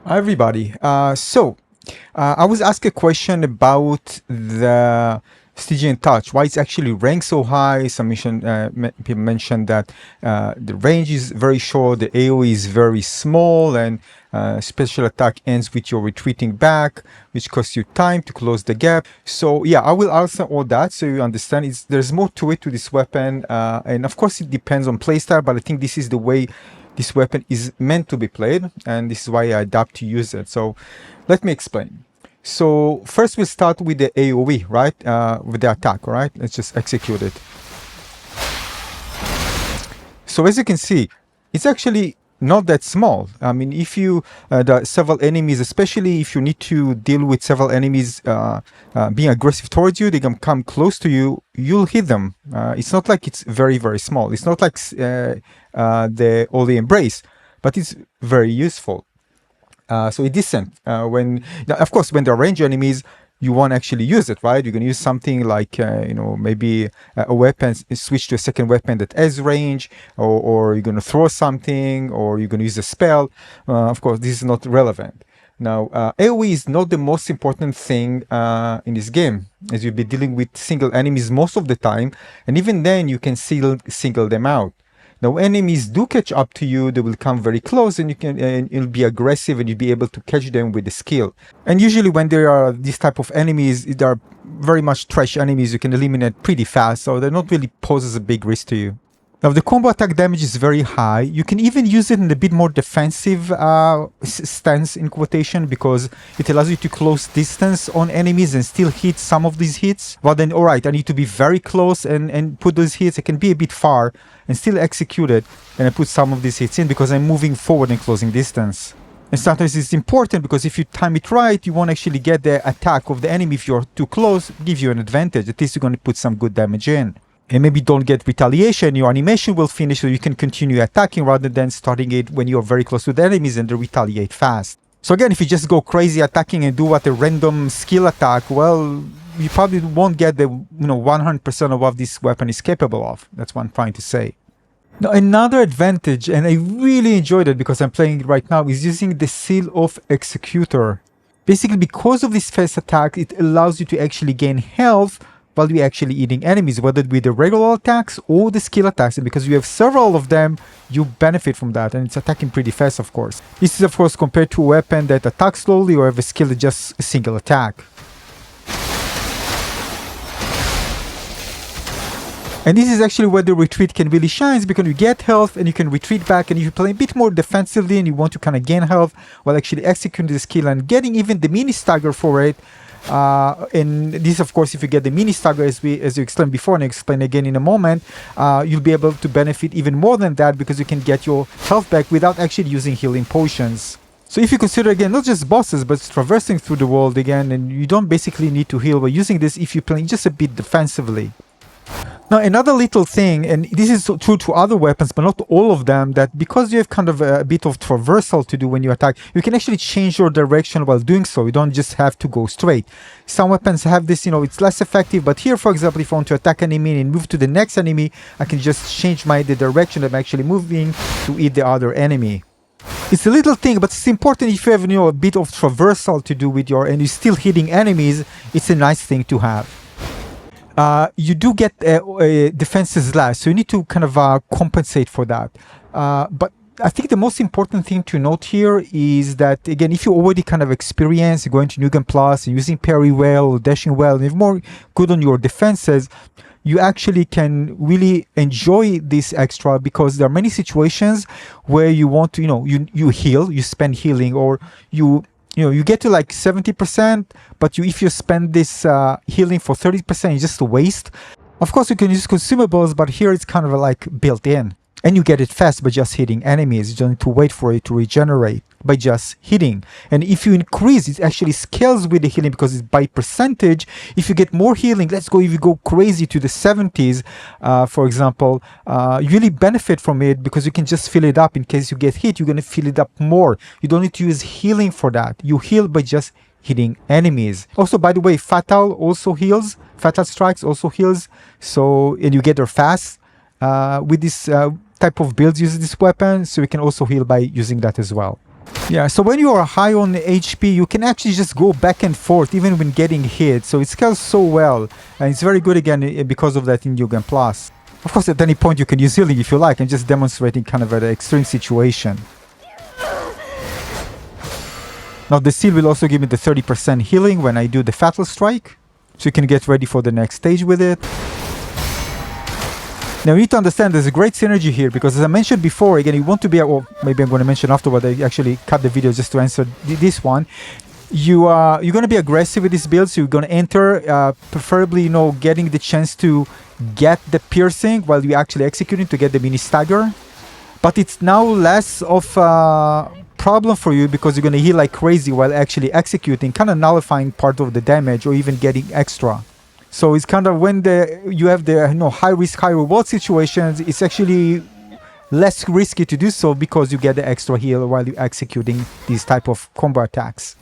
Hi everybody. I was asked a question about the Stygian Touch. Why it's actually ranked so high? People mentioned that the range is very short, the AoE is very small, and special attack ends with your retreating back, which costs you time to close the gap. So yeah, I will answer all that so you understand. There's more to it to this weapon, and of course it depends on playstyle, but I think this is the way this weapon is meant to be played, and this is why I adapt to use it. So let me explain. So first we'll start with the AoE, right? With the attack, right? Let's just execute it. So as you can see, it's actually not that small. I mean, if you there are several enemies, especially if you need to deal with several enemies being aggressive towards you, they can come close to you, you'll hit them. It's not like it's very, very small. It's not like the Holy Embrace, but it's very useful. So it's decent. Of course, when they're range enemies, you won't actually use it, right? You're going to use something like, maybe a weapon, switch to a second weapon that has range, or you're going to throw something, or you're going to use a spell. Of course, this is not relevant. Now, AoE is not the most important thing in this game, as you'll be dealing with single enemies most of the time, and even then you can single them out. Now, enemies do catch up to you, they will come very close, and you'll be aggressive and you'll be able to catch them with the skill. And usually when there are these type of enemies, they are very much trash enemies you can eliminate pretty fast, so they're not really poses a big risk to you. Now, the combo attack damage is very high. You can even use it in a bit more defensive stance, in quotation, because it allows you to close distance on enemies and still hit some of these hits. Well then, alright, I need to be very close and put those hits. I can be a bit far and still execute it, and I put some of these hits in because I'm moving forward and closing distance. And sometimes it's important because if you time it right, you won't actually get the attack of the enemy if you're too close, gives you an advantage. At least you're going to put some good damage in. And maybe don't get retaliation, your animation will finish so you can continue attacking rather than starting it when you're very close to the enemies and they retaliate fast. So again, if you just go crazy attacking and do what a random skill attack, well, you probably won't get the 100% of what this weapon is capable of. That's what I'm trying to say. Now, another advantage, and I really enjoyed it because I'm playing it right now, is using the Seal of Executor. Basically, because of this fast attack, it allows you to actually gain health while you're actually eating enemies, whether it be the regular attacks or the skill attacks. And because you have several of them, you benefit from that, and it's attacking pretty fast, of course. This is, of course, compared to a weapon that attacks slowly or have a skill that just a single attack. And this is actually where the retreat can really shine, because you get health and you can retreat back, and if you play a bit more defensively and you want to kind of gain health while actually executing the skill and getting even the mini stagger for it, and this, of course, if you get the mini stagger, as you explained before and I explain again in a moment, you'll be able to benefit even more than that because you can get your health back without actually using healing potions. So if you consider, again, not just bosses, but traversing through the world again, and you don't basically need to heal by using this if you're playing just a bit defensively. Now, another little thing, and this is true to other weapons, but not all of them, that because you have kind of a bit of traversal to do when you attack, you can actually change your direction while doing so. You don't just have to go straight. Some weapons have this, it's less effective, but here, for example, if I want to attack an enemy and move to the next enemy, I can just change the direction I'm actually moving to eat the other enemy. It's a little thing, but it's important if you have, a bit of traversal to do with and you're still hitting enemies, it's a nice thing to have. You do get defenses last, so you need to kind of compensate for that. But I think the most important thing to note here is that, again, if you already kind of experience going to New Game Plus and using parry well or dashing well, and you're more good on your defenses, you actually can really enjoy this extra, because there are many situations where you want to, you heal, you spend healing, or you get to like 70%, but if you spend this healing for 30%, it's just a waste. Of course, you can use consumables, but here it's kind of like built in. And you get it fast by just hitting enemies. You don't need to wait for it to regenerate by just hitting. And if you increase, it actually scales with the healing because it's by percentage. If you get more healing, if you go crazy to the 70s, for example, you really benefit from it because you can just fill it up. In case you get hit, you're going to fill it up more. You don't need to use healing for that. You heal by just hitting enemies. Also, by the way, Fatal also heals. Fatal Strikes also heals. So, and you get there fast with this type of builds using this weapon, so you can also heal by using that as well. Yeah, so when you are high on HP, you can actually just go back and forth even when getting hit. So it scales so well. And it's very good again because of that in New Game Plus. Of course, at any point you can use healing if you like. I'm just demonstrating kind of an extreme situation. Now the seal will also give me the 30% healing when I do the Fatal Strike. So you can get ready for the next stage with it. Now you need to understand there's a great synergy here because as I mentioned before, again, you want to be, or maybe I'm going to mention afterward, I actually cut the video just to answer this one. You're going to be aggressive with this build, so you're going to enter, preferably, getting the chance to get the piercing while you're actually executing to get the mini stagger. But it's now less of a problem for you because you're going to heal like crazy while actually executing, kind of nullifying part of the damage or even getting extra. So it's kind of when you have the high risk, high reward situations, it's actually less risky to do so because you get the extra heal while you're executing these type of combo attacks.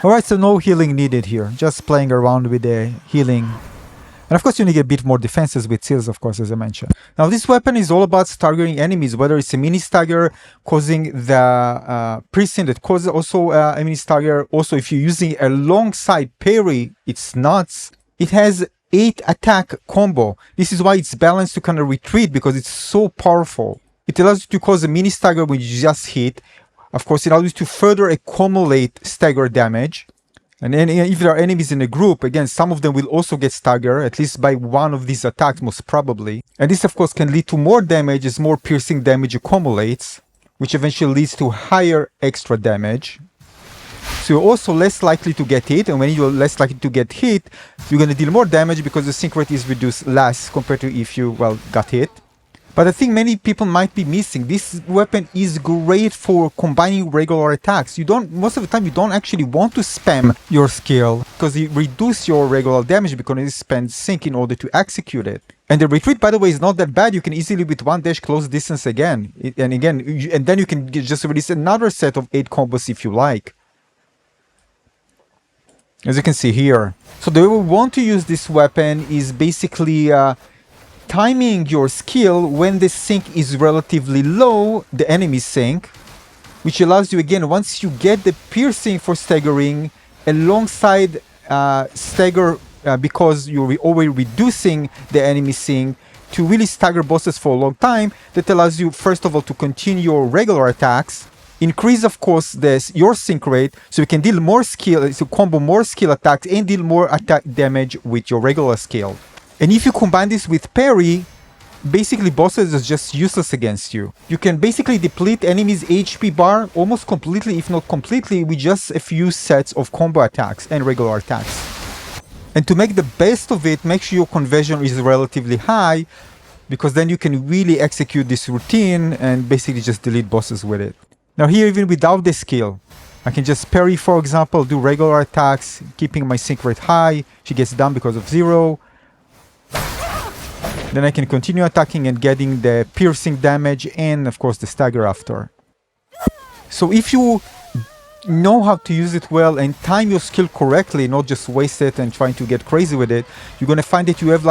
Alright, so no healing needed here, just playing around with the healing. And of course you need to get a bit more defenses with seals, of course, as I mentioned. Now this weapon is all about staggering enemies, whether it's a mini stagger causing the piercing that causes also a mini stagger. Also, if you're using a long side parry, it's nuts. It has 8 attack combo. This is why it's balanced to kind of retreat because it's so powerful. It allows you to cause a mini stagger when you just hit. Of course, it allows you to further accumulate stagger damage. And then if there are enemies in a group, again, some of them will also get staggered, at least by one of these attacks, most probably. And this, of course, can lead to more damage as more piercing damage accumulates, which eventually leads to higher extra damage. So you're also less likely to get hit, and when you're less likely to get hit, you're going to deal more damage because the sync rate is reduced less compared to if you, got hit. But I think many people might be missing. This weapon is great for combining regular attacks. Most of the time you don't actually want to spam your skill because it reduces your regular damage because you spend sync in order to execute it. And the retreat, by the way, is not that bad. You can easily with one dash close distance again. And then you can just release another set of 8 combos if you like. As you can see here. So the way we want to use this weapon is basically timing your skill when the sync is relatively low, the enemy sync, which allows you, again, once you get the piercing for staggering alongside stagger because you're already reducing the enemy sync to really stagger bosses for a long time. That allows you, first of all, to continue your regular attacks, increase, of course, your sync rate so you can deal more skill, so combo more skill attacks and deal more attack damage with your regular skill. And if you combine this with parry, basically bosses are just useless against you. You can basically deplete enemies' HP bar almost completely, if not completely, with just a few sets of combo attacks and regular attacks. And to make the best of it, make sure your conversion is relatively high, because then you can really execute this routine and basically just delete bosses with it. Now here, even without the skill, I can just parry, for example, do regular attacks, keeping my sync rate high. She gets down because of 0. Then I can continue attacking and getting the piercing damage and, of course, the stagger after. So if you know how to use it well and time your skill correctly, not just waste it and trying to get crazy with it, you're going to find that you have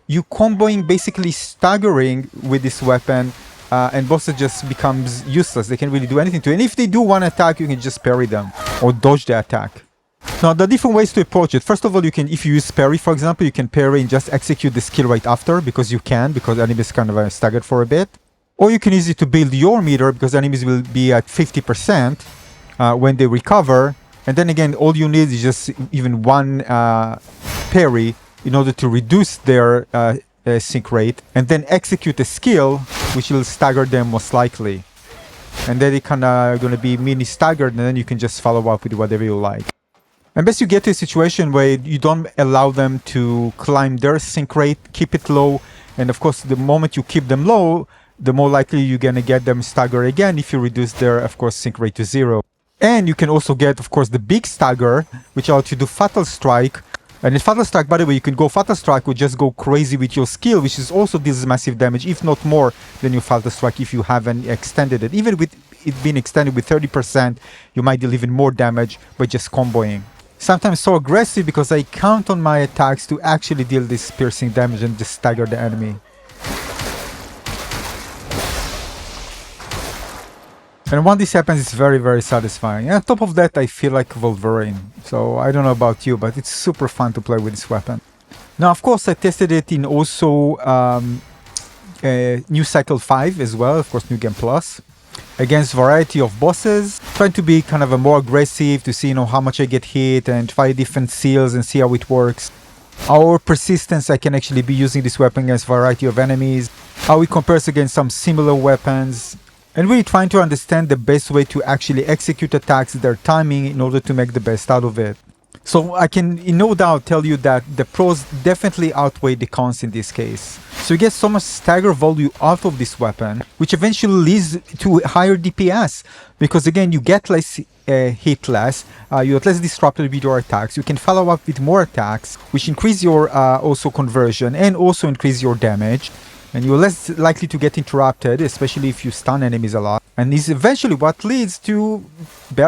you comboing basically staggering with this weapon and bosses just becomes useless. They can't really do anything to it. And if they do one attack, you can just parry them or dodge the attack. Now, there are different ways to approach it. First of all, if you use parry, for example, you can parry and just execute the skill right after because enemies kind of staggered for a bit. Or you can use it to build your meter because enemies will be at 50% when they recover. And then again, all you need is just even one parry in order to reduce their sync rate. And then execute a skill which will stagger them most likely. And then it kind of going to be mini staggered, and then you can just follow up with whatever you like. And best you get to a situation where you don't allow them to climb their sync rate, keep it low, and of course the moment you keep them low, the more likely you're gonna get them stagger again if you reduce their, of course, sync rate to 0. And you can also get, of course, the big stagger, which allows you to do Fatal Strike, And in Fatal Strike, by the way, you can go Fatal Strike or just go crazy with your skill, which is also deals massive damage, if not more than your Fatal Strike if you haven't extended it. Even with it being extended with 30%, you might deal even more damage by just comboing. Sometimes so aggressive because I count on my attacks to actually deal this piercing damage and just stagger the enemy. And when this happens, it's very, very satisfying. And on top of that, I feel like Wolverine. So I don't know about you, but it's super fun to play with this weapon. Now, of course, I tested it in also New Cycle 5 as well, of course, New Game Plus, against variety of bosses, trying to be kind of a more aggressive to see, how much I get hit and try different seals and see how it works. Our persistence, I can actually be using this weapon against variety of enemies, how it compares against some similar weapons, and really trying to understand the best way to actually execute attacks, their timing, in order to make the best out of it. So I can in no doubt tell you that the pros definitely outweigh the cons in this case. So you get so much stagger value out of this weapon, which eventually leads to higher DPS, because again, you get less hit less, you get less disrupted with your attacks, you can follow up with more attacks, which increase your also conversion and also increase your damage. And you're less likely to get interrupted, especially if you stun enemies a lot. And this is eventually what leads to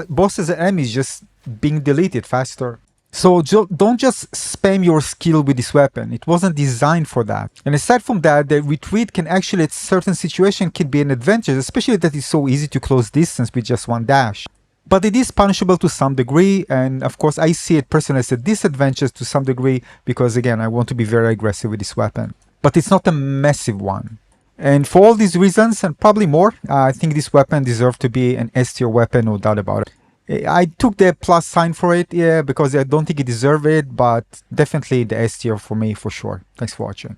bosses and enemies just being deleted faster. So don't just spam your skill with this weapon. It wasn't designed for that. And aside from that, the retreat can actually at certain situations can be an advantage, especially that it's so easy to close distance with just one dash. But it is punishable to some degree, and of course I see it personally as a disadvantage to some degree, because again, I want to be very aggressive with this weapon. But it's not a massive one. And for all these reasons, and probably more, I think this weapon deserves to be an S tier weapon, no doubt about it. I took the plus sign for it, yeah, because I don't think it deserves it, but definitely the S tier for me, for sure. Thanks for watching.